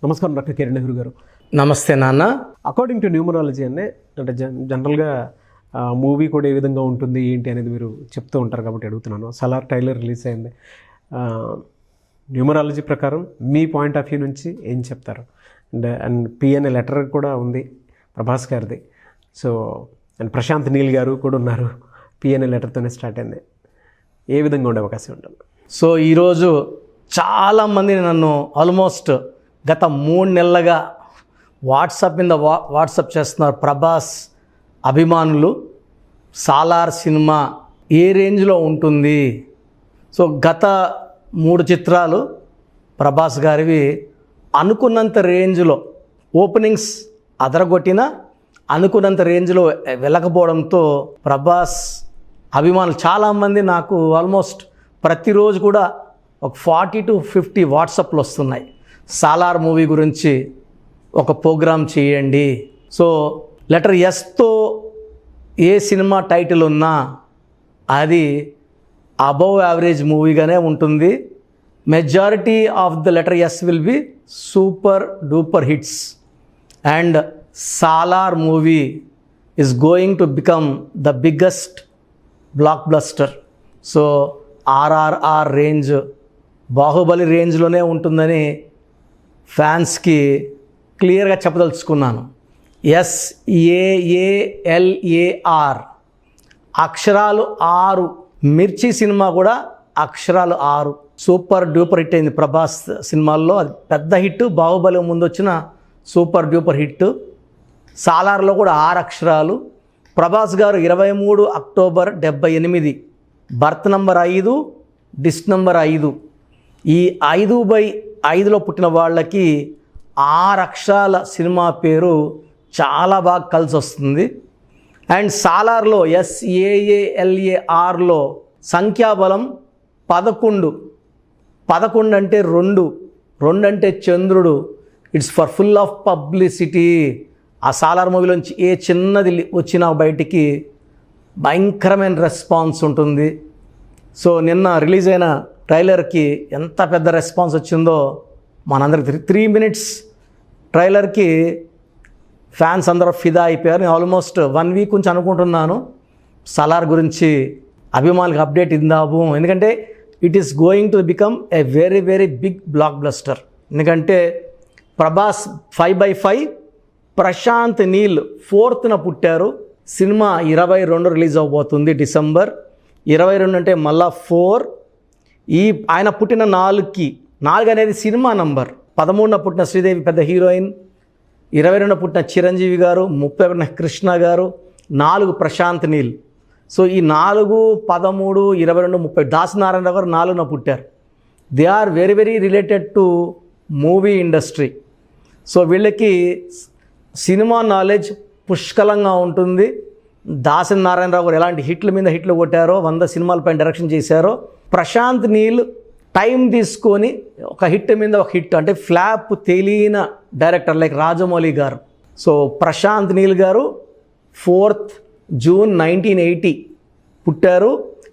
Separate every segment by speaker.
Speaker 1: నమస్కారం డాక్టర్ కిరణ్ నెహ్రూ గారు.
Speaker 2: నమస్తే నాన్న.
Speaker 1: అకార్డింగ్ టు న్యూమరాలజీ అంటే జనరల్గా మూవీ కూడా ఏ విధంగా ఉంటుంది ఏంటి అనేది మీరు చెప్తూ ఉంటారు కాబట్టి అడుగుతున్నాను. సలార్ ట్రైలర్ రిలీజ్ అయింది. న్యూమరాలజీ ప్రకారం మీ పాయింట్ ఆఫ్ వ్యూ నుంచి ఏం చెప్తారు? అండ్ పిఎన్ఏ లెటర్ కూడా ఉంది ప్రభాస్ గారిది. సో అండ్ ప్రశాంత్ నీల్ గారు కూడా ఉన్నారు. పిఎన్ఏ లెటర్తోనే స్టార్ట్ అయింది. ఏ విధంగా ఉండే అవకాశం ఉంటుంది?
Speaker 2: సో ఈరోజు చాలామంది నన్ను ఆల్మోస్ట్ గత 3 నెలలుగా వాట్సాప్ చేస్తున్నారు. ప్రభాస్ అభిమానులు సాలార్ సినిమా ఏ రేంజ్లో ఉంటుంది? సో గత 3 చిత్రాలు ప్రభాస్ గారివి అనుకున్నంత రేంజ్లో ఓపెనింగ్స్ అదరగొట్టిన అనుకున్నంత రేంజ్లో వెళ్ళకపోవడంతో ప్రభాస్ అభిమానులు చాలామంది నాకు ఆల్మోస్ట్ ప్రతిరోజు కూడా ఒక 40 to 50 వాట్సాప్లు వస్తున్నాయి. సాలార్ మూవీ గురించి ఒక ప్రోగ్రామ్ చేయండి. సో లెటర్ ఎస్తో ఏ సినిమా టైటిల్ ఉన్నా అది అబవ్ యావరేజ్ మూవీగానే ఉంటుంది. Majority of the letter S will be super duper hits and Salaar movie is going to become the biggest block buster. So RRR range, Baahubali రేంజ్లోనే ఉంటుందని ఫ్యాన్స్కి క్లియర్గా చెప్పదలుచుకున్నాను. SAALAR అక్షరాలు 6. మిర్చి సినిమా కూడా అక్షరాలు 6 సూపర్ డూపర్ హిట్ అయింది ప్రభాస్ సినిమాల్లో. అది పెద్ద హిట్. బాహుబలి ముందు వచ్చిన సూపర్ డూపర్ హిట్. సాలార్లో కూడా 6 అక్షరాలు. ప్రభాస్ గారు 23 అక్టోబర్ 78, బర్త్ నంబర్ 5, డిస్ నంబర్ 5. ఈ 5/5లో పుట్టిన వాళ్ళకి 6 అక్షరాల సినిమా పేరు చాలా బాగా కలిసి వస్తుంది. అండ్ సాలార్లో SAALARలో సంఖ్యాబలం 11. 11 అంటే 2 అంటే చంద్రుడు. It's for full of publicity. ఆ సాలార్ మూవీలోంచి ఏ చిన్నది వచ్చినా బయటికి భయంకరమైన రెస్పాన్స్ ఉంటుంది. సో నిన్న రిలీజ్ అయిన ట్రైలర్కి ఎంత పెద్ద రెస్పాన్స్ వచ్చిందో మనందరికి 3 minutes ట్రైలర్కి ఫ్యాన్స్ అందరూ ఫిదా అయిపోయారు. నేను ఆల్మోస్ట్ 1 week నుంచి అనుకుంటున్నాను సాలార్ గురించి అభిమానులకు అప్డేట్ ఇద్దాము. ఎందుకంటే it is going to become a very very big blockbuster. ఎందుకంటే ప్రభాస్ 5/5, ప్రశాంత్ నీల్ 4th పుట్టారు. సినిమా 22 రిలీజ్ అవబోతుంది, డిసెంబర్ 22 అంటే మళ్ళా 4. ఆయన పుట్టిన 4 అనేది సినిమా నంబర్. 13న పుట్టిన శ్రీదేవి పెద్ద హీరోయిన్, 22న పుట్టిన చిరంజీవి గారు, 30న కృష్ణ గారు, 4 ప్రశాంత్ నీల్. సో ఈ 4, 13, 22, 30 దాసనారాయణ గారు 4న పుట్టారు. They are very very related to movie industry. So వీళ్ళకి సినిమా నాలెడ్జ్ పుష్కలంగా ఉంటుంది. దాసరి నారాయణరావు గారు ఎలాంటి హిట్ల మీద హిట్లు కొట్టారో, 100 సినిమాలపైన డైరెక్షన్ చేశారో, ప్రశాంత్ నీల్ టైం తీసుకొని ఒక హిట్ మీద ఒక హిట్, అంటే ఫ్లాప్ తెలియని డైరెక్టర్ లైక్ రాజమౌళి గారు. సో ప్రశాంత్ నీల్ గారు 4th జూన్ 1980 పుట్టారు.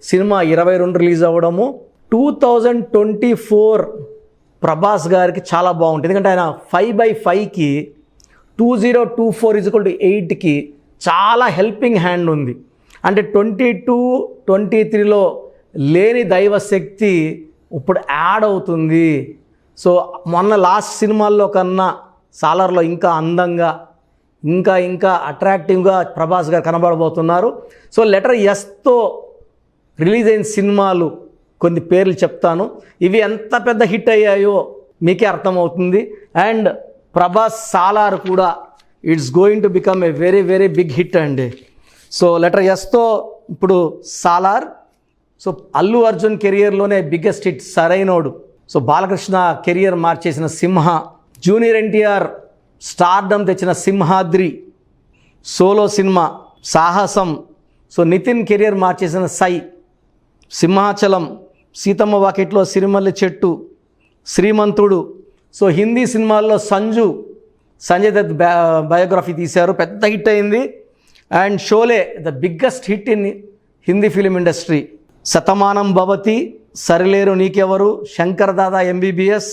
Speaker 2: సినిమా 22 రిలీజ్ అవ్వడము. 2024 ప్రభాస్ గారికి చాలా బాగుంటుంది. ఎందుకంటే ఆయన 5/5కి 2024 = 8కి చాలా హెల్పింగ్ హ్యాండ్ ఉంది. అంటే 22, 23లో లేని దైవశక్తి ఇప్పుడు యాడ్ అవుతుంది. సో మొన్న లాస్ట్ సినిమాల్లో కన్నా సాలార్లో ఇంకా అందంగా ఇంకా అట్రాక్టివ్గా ప్రభాస్ గారు కనబడబోతున్నారు. సో లెటర్ ఎస్తో రిలీజ్ అయిన సినిమాలు కొన్ని పేర్లు చెప్తాను. ఇవి ఎంత పెద్ద హిట్ అయ్యాయో మీకే అర్థమవుతుంది. అండ్ ప్రభాస్ సాలార్ కూడా it's going to become a very very big hit అండి. సో లెటర్ ఎస్తో ఇప్పుడు సాలార్. సో అల్లు అర్జున్ కెరియర్లోనే biggest hit Sarainodu. So Balakrishna career మార్చేసిన సింహ, జూనియర్ ఎన్టీఆర్ స్టార్డమ్ తెచ్చిన Simhadri, solo cinema Sahasam. So Nithin career మార్చేసిన సై, సింహాచలం, సీతమ్మ వాకిట్లో సిరిమల్లి చెట్టు, శ్రీమంతుడు. సో హిందీ సినిమాల్లో సంజయ్ దత్ బయోగ్రఫీ తీశారు, పెద్ద హిట్ అయింది. And Sholay the biggest hit in Hindi film industry. Shatamanam Bhavati, Sarileru Neekevvaru, Shankar Dada MBBS,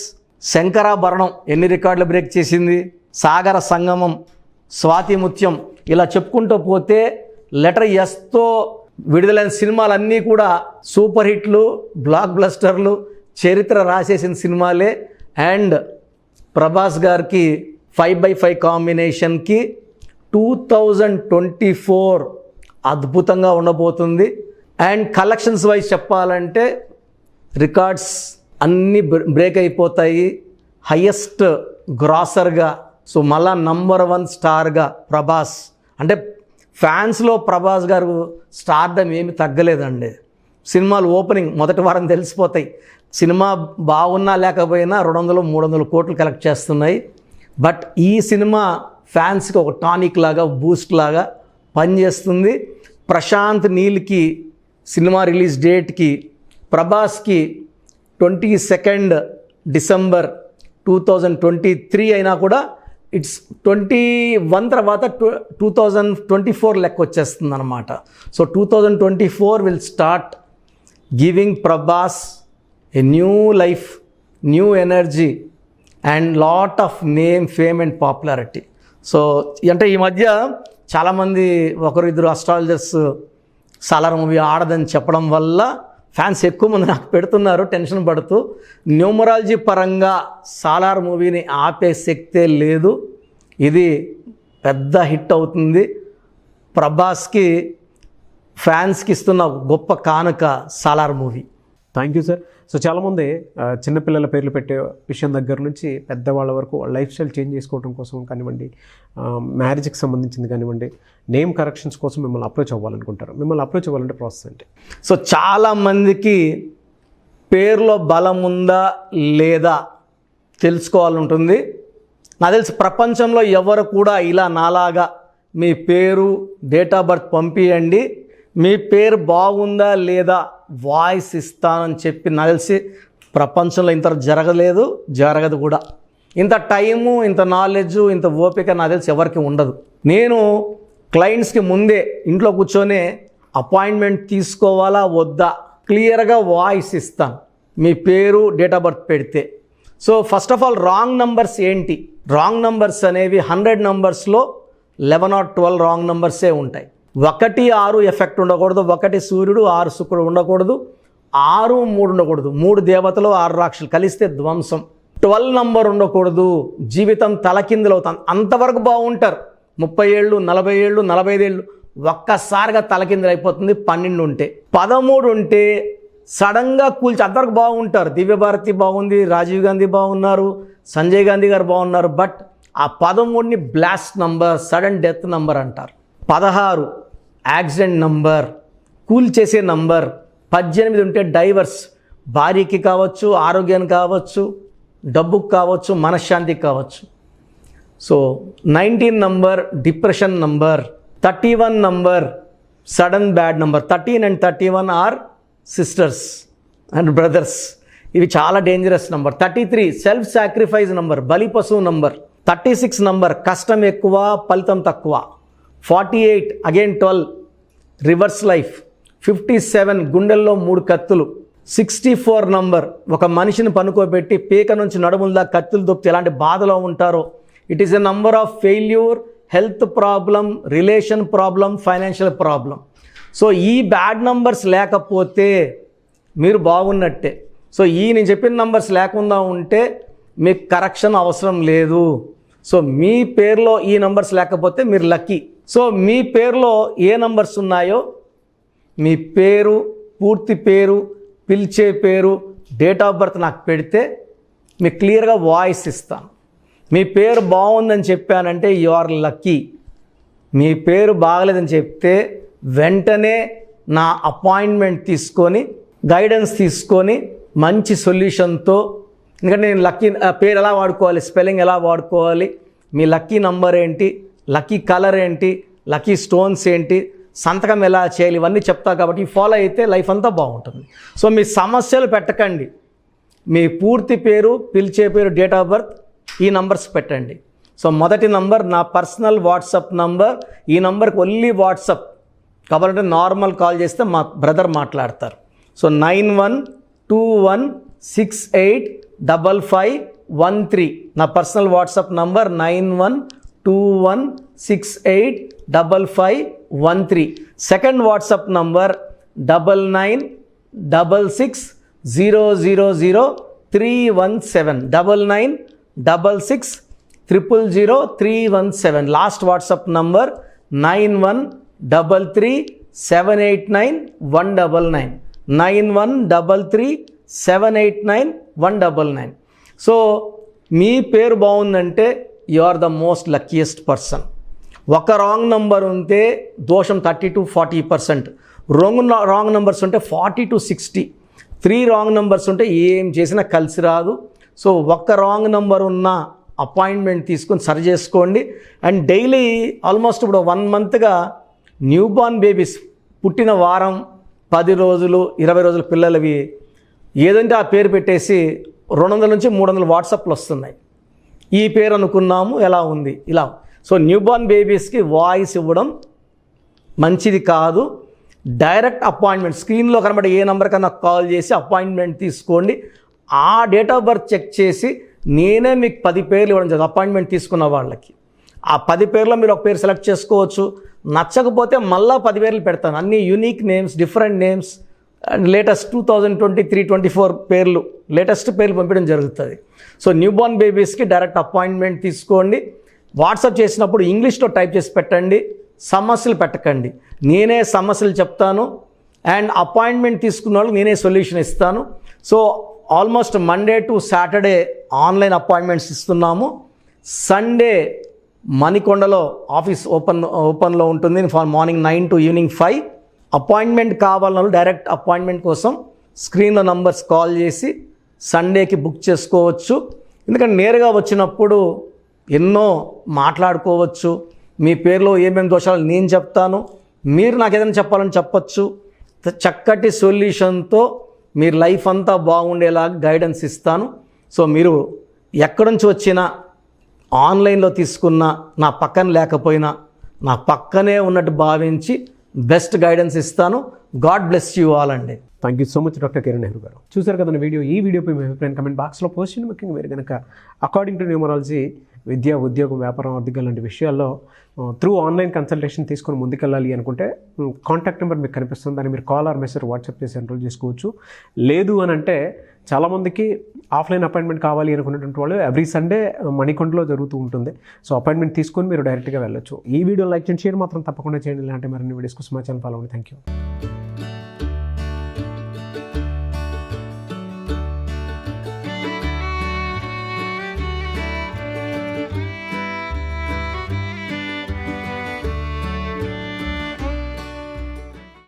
Speaker 2: Shankarabharanam ఎన్ని రికార్డులు బ్రేక్ చేసింది, సాగర సంగమం, స్వాతి ముత్యం, ఇలా చెప్పుకుంటూ పోతే లెటర్ ఎస్తో విడుదలైన సినిమాలన్నీ కూడా సూపర్ హిట్లు, బ్లాక్ బ్లస్టర్లు, చరిత్ర రాసేసిన సినిమాలే. అండ్ ప్రభాస్ గారికి 5/5 కాంబినేషన్కి 2024 అద్భుతంగా ఉండబోతుంది. అండ్ కలెక్షన్స్ వైజ్ చెప్పాలంటే రికార్డ్స్ అన్నీ బ్రేక్ అయిపోతాయి. హయ్యెస్ట్ గ్రాసర్గా, సో మళ్ళా నంబర్ 1 స్టార్గా ప్రభాస్, అంటే ఫ్యాన్స్లో ప్రభాస్ గారు స్టార్డమ్ ఏమి తగ్గలేదండి. సినిమాలు ఓపెనింగ్ మొదటి వారం తెలిసిపోతాయి. సినిమా బాగున్నా లేకపోయినా 200-300 కోట్లు కలెక్ట్ చేస్తున్నాయి. బట్ ఈ సినిమా ఫ్యాన్స్కి ఒక టానిక్ లాగా, బూస్ట్ లాగా పనిచేస్తుంది. ప్రశాంత్ నీల్కి సినిమా రిలీజ్ డేట్కి, ప్రభాస్కి 22 డిసెంబర్ 2023 అయినా కూడా ఇట్స్ 21 తర్వాత 2024 లెక్క వచ్చేస్తుంది అనమాట. So 2024 will start giving Prabhas a new life, new energy and lot of name, fame and popularity. So అంటే ఈ మధ్య చాలామంది ఒకరిద్దరు అస్ట్రాలజర్స్ సాలార్ మూవీ ఆడదని చెప్పడం వల్ల ఫ్యాన్స్ ఎక్కువ మంది నాకు పెడుతున్నారు టెన్షన్ పడుతూ. న్యూమరాలజీ పరంగా సాలార్ మూవీని ఆపే శక్తే లేదు. ఇది పెద్ద హిట్ అవుతుంది. ప్రభాస్కి ఫ్యాన్స్కి ఇస్తున్న గొప్ప కానుక Salaar movie.
Speaker 1: Thank you sir. So చాలామంది చిన్నపిల్లల పేర్లు పెట్టే విషయం దగ్గర నుంచి పెద్దవాళ్ళ వరకు లైఫ్ స్టైల్ చేంజ్ చేసుకోవడం కోసం కానివ్వండి, మ్యారేజ్కి సంబంధించింది కానివ్వండి, నేమ్ కరెక్షన్స్ కోసం మిమ్మల్ని అప్రోచ్ అవ్వాలనుకుంటారు. మిమ్మల్ని అప్రోచ్ అవ్వాలంటే ప్రాసెస్ ఏంటి?
Speaker 2: సో చాలామందికి పేరులో బలం ఉందా లేదా తెలుసుకోవాలంటుంది. నాకు తెలిసి ప్రపంచంలో ఎవరు కూడా ఇలా నాలాగా మీ పేరు, డేట్ ఆఫ్ బర్త్ పంపియండి, మీ పేరు బాగుందా లేదా వాయిస్ ఇస్తానని చెప్పి నాకు తెలిసి ప్రపంచంలో ఇంత జరగదు కూడా. ఇంత టైము, ఇంత నాలెడ్జ్, ఇంత ఓపిక నాకు తెలిసి ఎవరికి ఉండదు. నేను క్లయింట్స్కి ముందే ఇంట్లో కూర్చొని అపాయింట్మెంట్ తీసుకోవాలా వద్దా క్లియర్గా వాయిస్ ఇస్తాను మీ పేరు, డేట్ ఆఫ్ బర్త్ పెడితే. So first of all wrong numbers ఏంటి? రాంగ్ నంబర్స్ అనేవి 100 నంబర్స్లో 11 or 12 రాంగ్ నంబర్సే ఉంటాయి. 1, 6 ఎఫెక్ట్ ఉండకూడదు, 1 సూర్యుడు 6 శుక్రుడు ఉండకూడదు, 6, 3 ఉండకూడదు, 3 దేవతలు 6 రాక్షసులు కలిస్తే ధ్వంసం. 12 నంబర్ ఉండకూడదు, జీవితం తలకిందులవుతాం. అంతవరకు బాగుంటారు, 30 ఏళ్ళు, 40 ఏళ్ళు, 45 ఏళ్ళు, ఒక్కసారిగా తలకిందులు అయిపోతుంది 12 ఉంటే. 13 ఉంటే సడన్గా కూల్చి అంతవరకు బాగుంటారు. దివ్యభారతి బాగుంది, రాజీవ్ గాంధీ బాగున్నారు, సంజయ్ గాంధీ గారు బాగున్నారు. బట్ ఆ 13ని blast number, sudden death number అంటారు. 16 యాక్సిడెంట్ నంబర్, కూల్ చేసే నంబర్. 18 ఉంటే డైవర్స్, భార్యకి కావచ్చు, ఆరోగ్యానికి కావచ్చు, డబ్బుకు కావచ్చు, మనశ్శాంతికి కావచ్చు. So 19 number depression number. 31 number sudden bad number. 13 and 31 are sisters and brothers. ఇవి చాలా dangerous number. 33 self sacrifice number, బలి పశువు నంబర్. 36 నంబర్ కష్టం ఎక్కువ, ఫలితం తక్కువ. 48 అగైన్ 12 రివర్స్ లైఫ్. 57 గుండెల్లో 3 కత్తులు. 64 నంబర్ ఒక మనిషిని పనుకోబెట్టి పీక నుంచి నడుముల కత్తులు దొప్పితే ఎలాంటి బాధలో ఉంటారో. It is a number of failure, health problem, relation problem, financial problem. So ఈ బ్యాడ్ నంబర్స్ లేకపోతే మీరు బాగున్నట్టే. సో నేను చెప్పిన నంబర్స్ లేకుండా ఉంటే మీకు కరెక్షన్ అవసరం లేదు. సో మీ పేరులో ఈ నంబర్స్ లేకపోతే మీరు లక్కీ. సో మీ పేరులో ఏ నంబర్స్ ఉన్నాయో మీ పేరు, పూర్తి పేరు, పిలిచే పేరు, డేట్ ఆఫ్ బర్త్ నాకు పెడితే మీకు క్లియర్గా వాయిస్ ఇస్తాను. మీ పేరు బాగుందని చెప్పానంటే యు ఆర్ లక్కీ. మీ పేరు బాగలేదని చెప్తే వెంటనే నా అపాయింట్మెంట్ తీసుకొని, గైడెన్స్ తీసుకొని మంచి సొల్యూషన్తో, ఎందుకంటే నేను లక్కీ పేరు ఎలా వాడుకోవాలి, స్పెల్లింగ్ ఎలా వాడుకోవాలి, మీ లక్కీ నంబర్ ఏంటి, లక్కీ కలర్ ఏంటి, లక్కీ స్టోన్స్ ఏంటి, సంతకం ఎలా చేయాలి, ఇవన్నీ చెప్తా. కాబట్టి ఫాలో అయితే లైఫ్ అంతా బాగుంటుంది. సో మీ సమస్యలు పెట్టకండి. మీ పూర్తి పేరు, పిలిచే పేరు, డేట్ ఆఫ్ బర్త్, ఈ నంబర్స్ పెట్టండి. సో మొదటి నంబర్ నా పర్సనల్ వాట్సాప్ నంబర్. ఈ నంబర్కి ఓన్లీ వాట్సాప్, కాబట్టి నార్మల్ కాల్ చేస్తే మా బ్రదర్ మాట్లాడతారు. సో 91216855 912113. నా personal WhatsApp number 9121685513. Second WhatsApp number 9966000317, 9966000317. Last WhatsApp number 9133789199, 9133789199. So మీ పేరు బాగుందంటే you are the most luckiest person. ఒక రాంగ్ నంబర్ ఉంటే దోషం 30 to 40%, రాంగ్ నెంబర్స్ ఉంటే 40 to 60, 3 రాంగ్ నెంబర్స్ ఉంటే ఏం చేసినా కలిసి రాదు. సో ఒక్క రాంగ్ నెంబర్ ఉన్న అపాయింట్మెంట్ తీసుకొని సరి చేసుకోండి. అండ్ డైలీ ఆల్మోస్ట్ ఇప్పుడు 1 మంత్గా న్యూ బార్న్ బేబీస్ పుట్టిన వారం 10 రోజులు 20 రోజుల పిల్లలవి ఏదంటే ఆ పేరు పెట్టేసి 200 నుంచి 300 వాట్సాప్లు వస్తున్నాయి. ఈ పేరు అనుకున్నాము, ఎలా ఉంది ఇలా. సో న్యూ బార్న్ బేబీస్కి వాయిస్ ఇవ్వడం మంచిది కాదు. డైరెక్ట్ అపాయింట్మెంట్ స్క్రీన్లో కనబడే ఏ నెంబర్ కన్నా కాల్ చేసి అపాయింట్మెంట్ తీసుకోండి. ఆ డేట్ ఆఫ్ బర్త్ చెక్ చేసి నేనే మీకు 10 పేర్లు ఇవ్వడం జరుగుతుంది. అపాయింట్మెంట్ తీసుకున్న వాళ్ళకి ఆ 10 పేర్లో మీరు ఒక పేరు సెలెక్ట్ చేసుకోవచ్చు. నచ్చకపోతే మళ్ళీ 10 పేర్లు పెడతాను. అన్ని unique names, different names and latest 2023-24 పేర్లు, లేటెస్ట్ పేర్లు పంపించడం జరుగుతుంది. సో న్యూ బార్న్ బేబీస్కి డైరెక్ట్ అపాయింట్మెంట్ తీసుకోండి. వాట్సాప్ చేసినప్పుడు ఇంగ్లీష్లో టైప్ చేసి పెట్టండి, సమస్యలు పెట్టకండి. నేనే సమస్యలు చెప్తాను అండ్ అపాయింట్మెంట్ తీసుకున్న వాళ్ళకి నేనే సొల్యూషన్ ఇస్తాను. So almost Monday to Saturday online appointments ఇస్తున్నాము. సండే మణికొండలో ఆఫీస్ ఓపెన్లో ఉంటుంది మార్నింగ్ 9 to ఈవినింగ్ 5. అపాయింట్మెంట్ కావాలన్న డైరెక్ట్ అపాయింట్మెంట్ కోసం స్క్రీన్లో నంబర్స్ కాల్ చేసి సండేకి బుక్ చేసుకోవచ్చు. ఎందుకంటే నేరుగా వచ్చినప్పుడు ఎన్నో మాట్లాడుకోవచ్చు. మీ పేరులో ఏమేమి దోషాలు నేను చెప్తాను, మీరు నాకు ఏదైనా చెప్పాలని చెప్పచ్చు. చక్కటి సొల్యూషన్తో మీరు లైఫ్ అంతా బాగుండేలాగా గైడెన్స్ ఇస్తాను. సో మీరు ఎక్కడి నుంచి వచ్చినా ఆన్లైన్లో తీసుకున్న నా పక్కన లేకపోయినా నా పక్కనే ఉన్నట్టు భావించి బెస్ట్ గైడెన్స్ ఇస్తాను. గాడ్ బ్లెస్ యూ ఆల్ అండి.
Speaker 1: Thank you so much doctor Kiran Nehru గారు. చూసారు కదా వీడియో. ఈ వీడియోపై మీ అభిప్రాయం కమెంట్ బాక్స్లో పోస్ట్ చేయండి. ముఖ్యంగా మీరు కనుక అకార్డింగ్ టు న్యూమరాలజీ విద్య, ఉద్యోగం, వ్యాపారం, ఆర్థిక లాంటి విషయాల్లో త్రూ ఆన్లైన్ కన్సల్టేషన్ తీసుకొని ముందుకెళ్ళాలి అనుకుంటే కాంటాక్ట్ నెంబర్ మీకు కనిపిస్తుంది. దాన్ని మీరు కాల్ ఆర్ మెసేజ్ వాట్సాప్ చేసి ఎన్రోల్ చేసుకోవచ్చు. లేదు అని అంటే చాలామందికి ఆఫ్లైన్ అపాయింట్మెంట్ కావాలి అనుకున్నటువంటి వాళ్ళు ఎవ్రీ సండే మణికొండలో జరుగుతూ ఉంటుంది. సో అపాయింట్మెంట్ తీసుకొని మీరు డైరెక్ట్గా వెళ్ళొచ్చు. ఈ వీడియో లైక్ చేయండి, షేర్ మాత్రం తప్పకుండా చేయండి. ఇలాంటి మరిన్ని వీడియోస్ కోసం మా ఛానల్ ఫాలో అవ్వండి. Thank you.